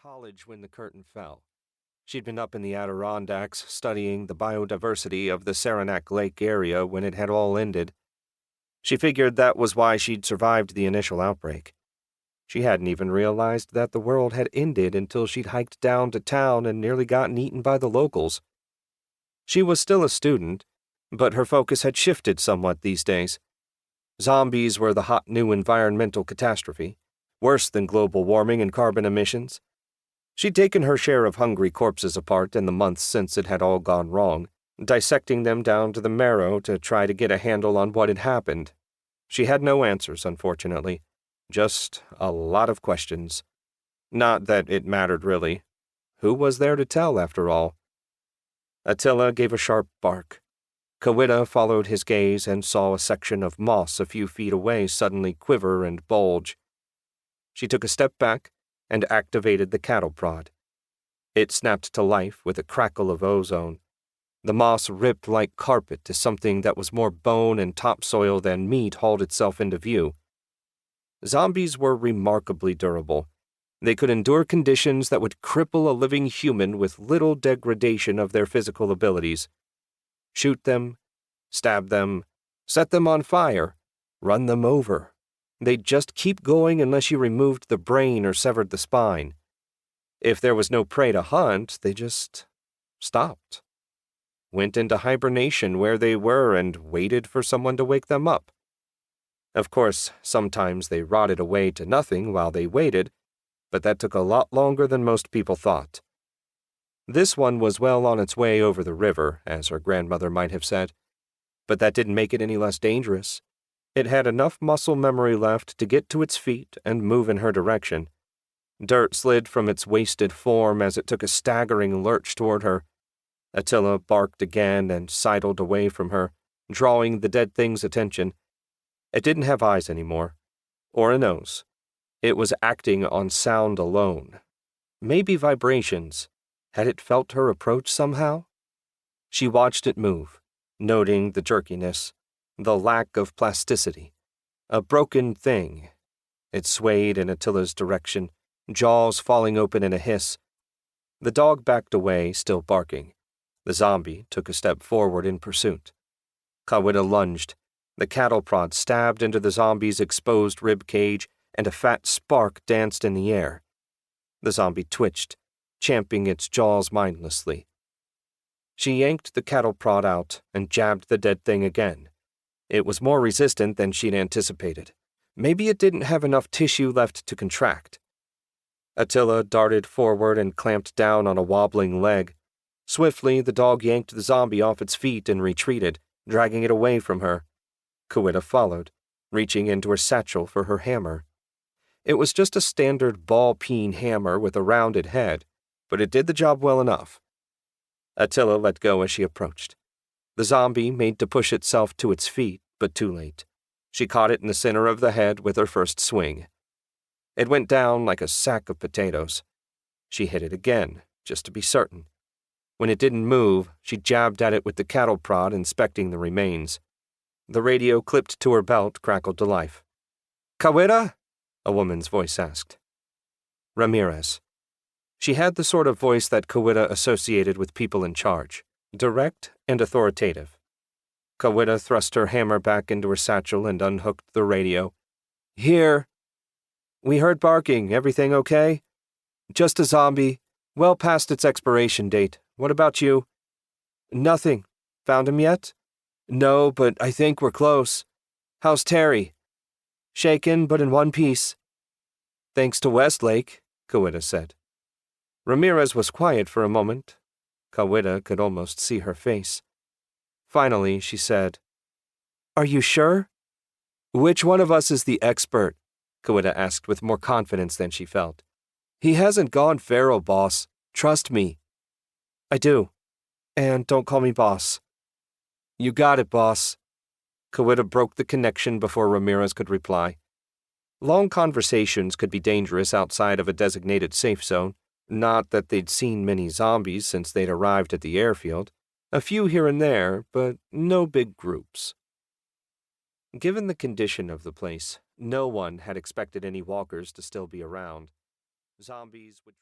college when the curtain fell. She'd been up in the Adirondacks studying the biodiversity of the Saranac Lake area when it had all ended. She figured that was why she'd survived the initial outbreak. She hadn't even realized that the world had ended until she'd hiked down to town and nearly gotten eaten by the locals. She was still a student, but her focus had shifted somewhat these days. Zombies were the hot new environmental catastrophe, worse than global warming and carbon emissions. She'd taken her share of hungry corpses apart in the months since it had all gone wrong, dissecting them down to the marrow to try to get a handle on what had happened. She had no answers, unfortunately. Just a lot of questions. Not that it mattered, really. Who was there to tell, after all? Attila gave a sharp bark. Kawita followed his gaze and saw a section of moss a few feet away suddenly quiver and bulge. She took a step back and activated the cattle prod. It snapped to life with a crackle of ozone. The moss ripped like carpet as something that was more bone and topsoil than meat hauled itself into view. Zombies were remarkably durable. They could endure conditions that would cripple a living human with little degradation of their physical abilities. Shoot them, stab them, set them on fire, run them over. They'd just keep going unless you removed the brain or severed the spine. If there was no prey to hunt, they just stopped. Went into hibernation where they were and waited for someone to wake them up. Of course, sometimes they rotted away to nothing while they waited, but that took a lot longer than most people thought. This one was well on its way over the river, as her grandmother might have said, but that didn't make it any less dangerous. It had enough muscle memory left to get to its feet and move in her direction. Dirt slid from its wasted form as it took a staggering lurch toward her. Attila barked again and sidled away from her, drawing the dead thing's attention. It didn't have eyes anymore, or a nose. It was acting on sound alone. Maybe vibrations. Had it felt her approach somehow? She watched it move, noting the jerkiness, the lack of plasticity. A broken thing. It swayed in Attila's direction, jaws falling open in a hiss. The dog backed away, still barking. The zombie took a step forward in pursuit. Kawita lunged. The cattle prod stabbed into the zombie's exposed rib cage, and a fat spark danced in the air. The zombie twitched, champing its jaws mindlessly. She yanked the cattle prod out and jabbed the dead thing again. It was more resistant than she'd anticipated. Maybe it didn't have enough tissue left to contract. Attila darted forward and clamped down on a wobbling leg. Swiftly, the dog yanked the zombie off its feet and retreated, dragging it away from her. Kawita followed, reaching into her satchel for her hammer. It was just a standard ball-peen hammer with a rounded head, but it did the job well enough. Attila let go as she approached. The zombie made to push itself to its feet, but too late. She caught it in the center of the head with her first swing. It went down like a sack of potatoes. She hit it again, just to be certain. When it didn't move, she jabbed at it with the cattle prod, inspecting the remains. The radio clipped to her belt crackled to life. "Kawita?" a woman's voice asked. Ramirez. She had the sort of voice that Kawita associated with people in charge, direct and authoritative. Kawita thrust her hammer back into her satchel and unhooked the radio. "Here. We heard barking. Everything okay?" "Just a zombie. Well past its expiration date. What about you?" "Nothing. Found him yet?" "No, but I think we're close. How's Terry?" "Shaken, but in one piece." "Thanks to Westlake," Kawita said. Ramirez was quiet for a moment. Kawita could almost see her face. Finally, she said, "Are you sure?" "Which one of us is the expert?" Kawita asked with more confidence than she felt. "He hasn't gone feral, boss. Trust me." "I do. And don't call me boss." "You got it, boss." Kawita broke the connection before Ramirez could reply. Long conversations could be dangerous outside of a designated safe zone. Not that they'd seen many zombies since they'd arrived at the airfield. A few here and there, but no big groups. Given the condition of the place, no one had expected any walkers to still be around. Zombies would